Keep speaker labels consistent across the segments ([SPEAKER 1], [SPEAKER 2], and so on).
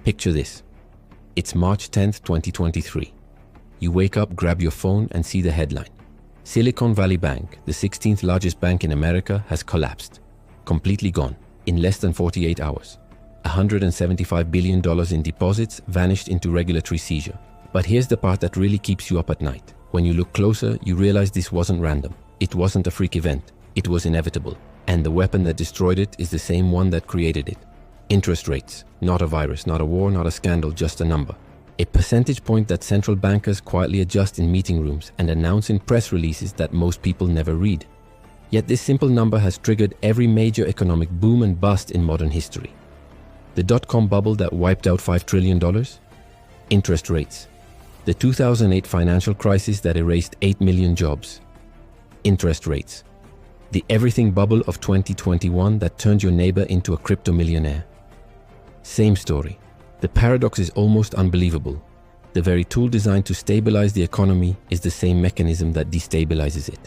[SPEAKER 1] Picture this. It's March 10th, 2023. You wake up, grab your phone, and see the headline. Silicon Valley Bank, the 16th largest bank in America, has collapsed. Completely gone, in less than 48 hours. $175 billion in deposits vanished into regulatory seizure. But here's the part that really keeps you up at night. When you look closer, you realize this wasn't random. It wasn't a freak event. It was inevitable. And the weapon that destroyed it is the same one that created it. Interest rates. Not a virus, not a war, not a scandal, just a number. A percentage point that central bankers quietly adjust in meeting rooms and announce in press releases that most people never read. Yet this simple number has triggered every major economic boom and bust in modern history. The dot-com bubble that wiped out $5 trillion? Interest rates. The 2008 financial crisis that erased 8 million jobs. Interest rates. The everything bubble of 2021 that turned your neighbor into a crypto millionaire. Same story. The paradox is almost unbelievable. The very tool designed to stabilize the economy is the same mechanism that destabilizes it.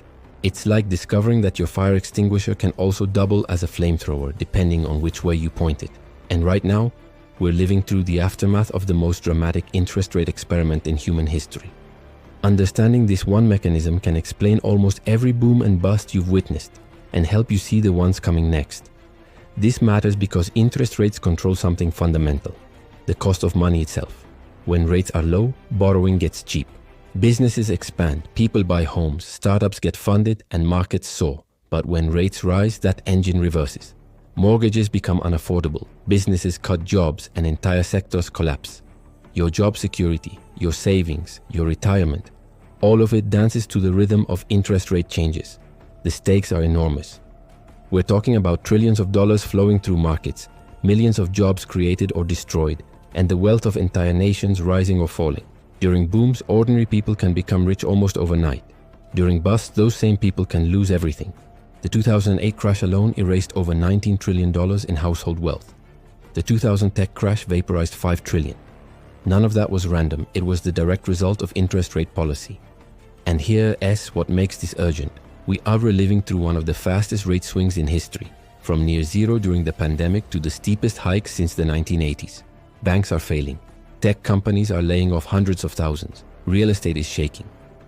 [SPEAKER 1] It's like discovering that your fire extinguisher can also double as a flamethrower depending on which way you point it. And right now, we're living through the aftermath of the most dramatic interest rate experiment in human history. Understanding this one mechanism can explain almost every boom and bust you've witnessed and help you see the ones coming next. This matters because interest rates control something fundamental: the cost of money itself. When rates are low, borrowing gets cheap. Businesses expand, people buy homes, startups get funded, and markets soar. But when rates rise, that engine reverses. Mortgages become unaffordable, businesses cut jobs, and entire sectors collapse. Your job security, your savings, your retirement, all of it dances to the rhythm of interest rate changes. The stakes are enormous. We're talking about trillions of dollars flowing through markets, millions of jobs created or destroyed, and the wealth of entire nations rising or falling. During booms, ordinary people can become rich almost overnight. During busts, those same people can lose everything. The 2008 crash alone erased over $19 trillion in household wealth. The 2000 tech crash vaporized $5 trillion. None of that was random. It was the direct result of interest rate policy. And here's what makes this urgent. We are reliving through one of the fastest rate swings in history, from near zero during the pandemic to the steepest hikes since the 1980s. Banks are failing. Tech companies are laying off hundreds of thousands. Real estate is shaking.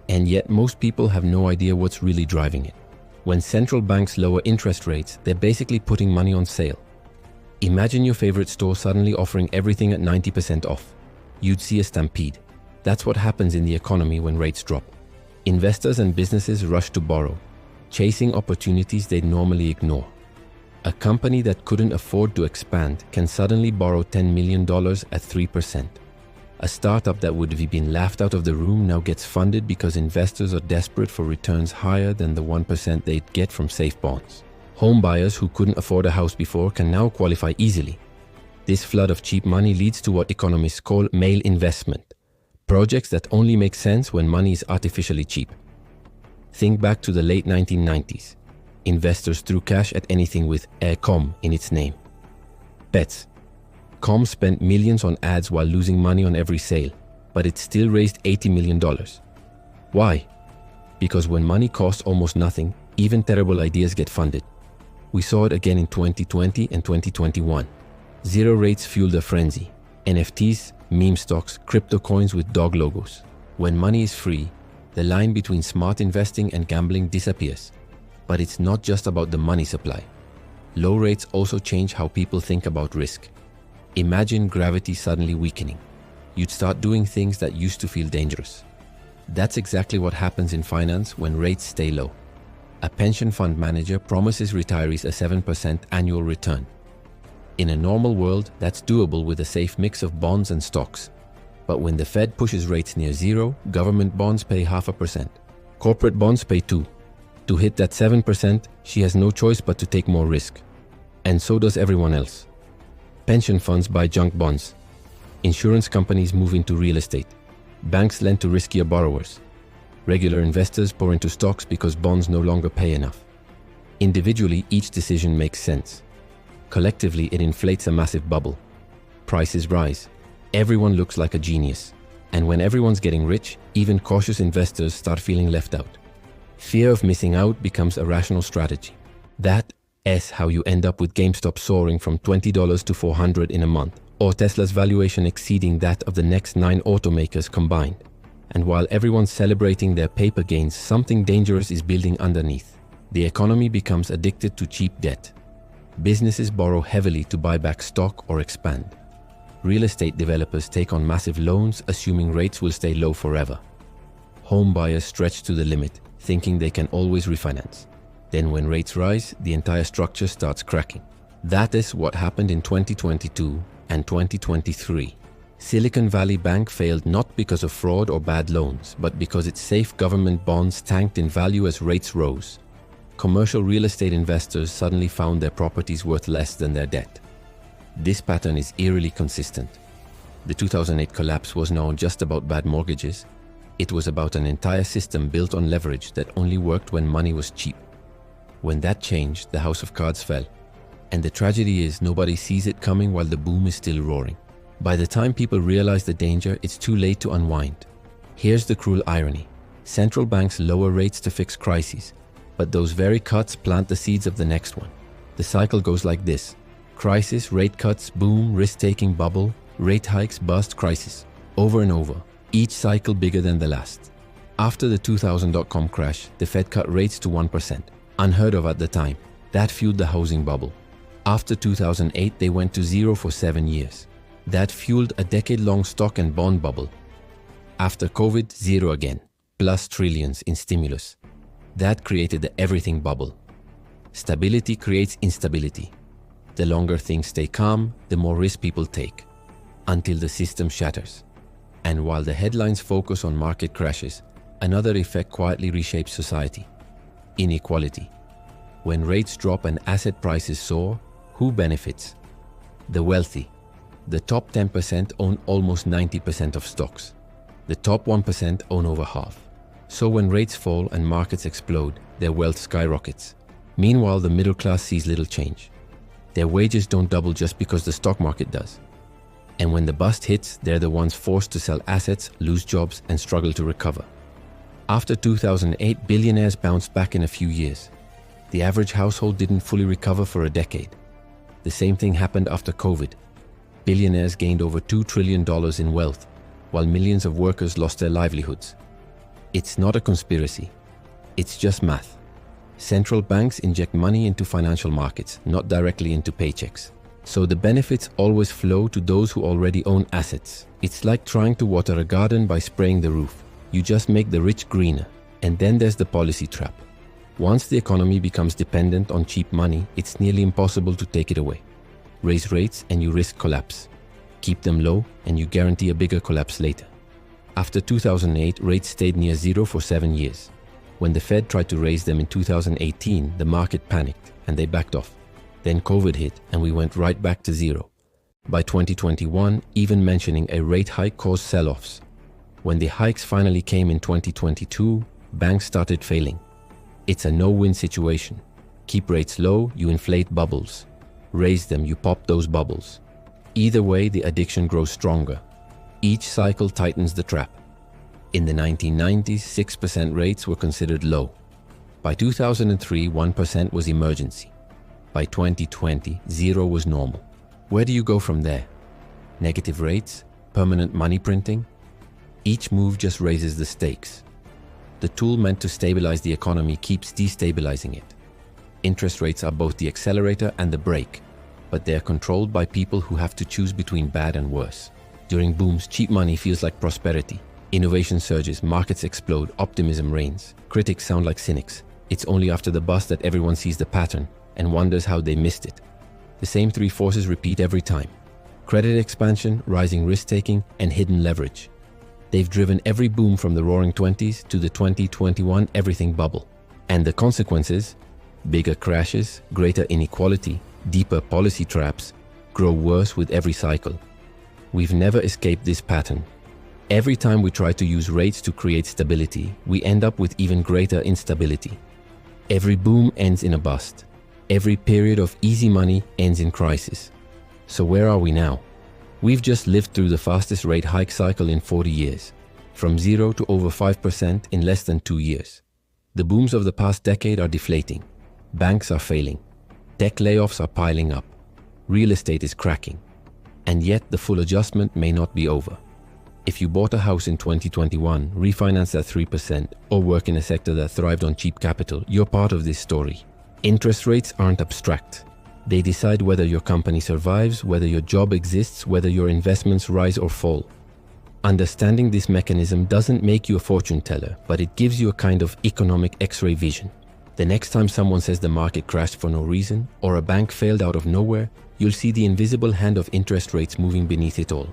[SPEAKER 1] And yet most people have no idea what's really driving it. When central banks lower interest rates, they're basically putting money on sale. Imagine your favorite store suddenly offering everything at 90% off. You'd see a stampede. That's what happens in the economy when rates drop. Investors and businesses rush to borrow, chasing opportunities they'd normally ignore. A company that couldn't afford to expand can suddenly borrow $10 million at 3%. A startup that would have been laughed out of the room now gets funded because investors are desperate for returns higher than the 1% they'd get from safe bonds. Home buyers who couldn't afford a house before can now qualify easily. This flood of cheap money leads to what economists call male investment, projects that only make sense when money is artificially cheap. Think back to the late 1990s. Investors threw cash at anything with com in its name. Pets. Com spent millions on ads while losing money on every sale, but it still raised $80 million. Why? Because when money costs almost nothing, even terrible ideas get funded. We saw it again in 2020 and 2021. Zero rates fueled a frenzy. NFTs, meme stocks, crypto coins with dog logos. When money is free, the line between smart investing and gambling disappears. But it's not just about the money supply. Low rates also change how people think about risk. Imagine gravity suddenly weakening. You'd start doing things that used to feel dangerous. That's exactly what happens in finance when rates stay low. A pension fund manager promises retirees a 7% annual return. In a normal world, that's doable with a safe mix of bonds and stocks. But when the Fed pushes rates near zero, government bonds pay 0.5%. Corporate bonds pay 2%. To hit that 7%, she has no choice but to take more risk. And so does everyone else. Pension funds buy junk bonds. Insurance companies move into real estate. Banks lend to riskier borrowers. Regular investors pour into stocks because bonds no longer pay enough. Individually, each decision makes sense. Collectively, it inflates a massive bubble. Prices rise. Everyone looks like a genius. And when everyone's getting rich, even cautious investors start feeling left out. Fear of missing out becomes a rational strategy. That's how you end up with GameStop soaring from $20 to $400 in a month, or Tesla's valuation exceeding that of the next 9 automakers combined. And while everyone's celebrating their paper gains, something dangerous is building underneath. The economy becomes addicted to cheap debt. Businesses borrow heavily to buy back stock or expand. Real estate developers take on massive loans, assuming rates will stay low forever. Home buyers stretch to the limit, thinking they can always refinance. Then when rates rise, the entire structure starts cracking. That is what happened in 2022 and 2023. Silicon Valley Bank failed not because of fraud or bad loans, but because its safe government bonds tanked in value as rates rose. Commercial real estate investors suddenly found their properties worth less than their debt. This pattern is eerily consistent. The 2008 collapse was not just about bad mortgages. It was about an entire system built on leverage that only worked when money was cheap. When that changed, the house of cards fell. And the tragedy is nobody sees it coming while the boom is still roaring. By the time people realize the danger, it's too late to unwind. Here's the cruel irony. Central banks lower rates to fix crises, but those very cuts plant the seeds of the next one. The cycle goes like this. Crisis, rate cuts, boom, risk-taking bubble, rate hikes, bust, crisis. Over and over, each cycle bigger than the last. After the 2000 dot-com crash, the Fed cut rates to 1%, unheard of at the time. That fueled the housing bubble. After 2008, they went to 0 for 7 years. That fueled a decade-long stock and bond bubble. After COVID, 0 again, plus trillions in stimulus. That created the everything bubble. Stability creates instability. The longer things stay calm, the more risk people take, until the system shatters. And while the headlines focus on market crashes, another effect quietly reshapes society. Inequality. When rates drop and asset prices soar, who benefits? The wealthy. The top 10% own almost 90% of stocks. The top 1% own over half. So when rates fall and markets explode, their wealth skyrockets. Meanwhile, the middle class sees little change. Their wages don't double just because the stock market does. And when the bust hits, they're the ones forced to sell assets, lose jobs, and struggle to recover. After 2008, billionaires bounced back in a few years. The average household didn't fully recover for a decade. The same thing happened after COVID. Billionaires gained over $2 trillion in wealth, while millions of workers lost their livelihoods. It's not a conspiracy. It's just math. Central banks inject money into financial markets, not directly into paychecks. So the benefits always flow to those who already own assets. It's like trying to water a garden by spraying the roof. You just make the rich greener. And then there's the policy trap. Once the economy becomes dependent on cheap money, it's nearly impossible to take it away. Raise rates and you risk collapse. Keep them low and you guarantee a bigger collapse later. After 2008, rates stayed near 0 for 7 years. When the Fed tried to raise them in 2018, the market panicked and they backed off. Then COVID hit and we went right back to 0. By 2021, even mentioning a rate hike caused sell-offs. When the hikes finally came in 2022, banks started failing. It's a no-win situation. Keep rates low, you inflate bubbles. Raise them, you pop those bubbles. Either way, the addiction grows stronger. Each cycle tightens the trap. In the 1990s, 6% rates were considered low. By 2003, 1% was emergency. By 2020, 0 was normal. Where do you go from there? Negative rates? Permanent money printing? Each move just raises the stakes. The tool meant to stabilize the economy keeps destabilizing it. Interest rates are both the accelerator and the brake, but they are controlled by people who have to choose between bad and worse. During booms, cheap money feels like prosperity. Innovation surges, markets explode, optimism reigns. Critics sound like cynics. It's only after the bust that everyone sees the pattern and wonders how they missed it. The same three forces repeat every time. Credit expansion, rising risk-taking, and hidden leverage. They've driven every boom from the roaring 20s to the 2021 everything bubble. And the consequences? Bigger crashes, greater inequality, deeper policy traps, grow worse with every cycle. We've never escaped this pattern. Every time we try to use rates to create stability, we end up with even greater instability. Every boom ends in a bust. Every period of easy money ends in crisis. So where are we now? We've just lived through the fastest rate hike cycle in 40 years, from 0 to over 5% in less than 2 years. The booms of the past decade are deflating. Banks are failing. Tech layoffs are piling up. Real estate is cracking. And yet the full adjustment may not be over. If you bought a house in 2021, refinanced at 3%, or work in a sector that thrived on cheap capital, you're part of this story. Interest rates aren't abstract. They decide whether your company survives, whether your job exists, whether your investments rise or fall. Understanding this mechanism doesn't make you a fortune teller, but it gives you a kind of economic X-ray vision. The next time someone says the market crashed for no reason, or a bank failed out of nowhere, you'll see the invisible hand of interest rates moving beneath it all.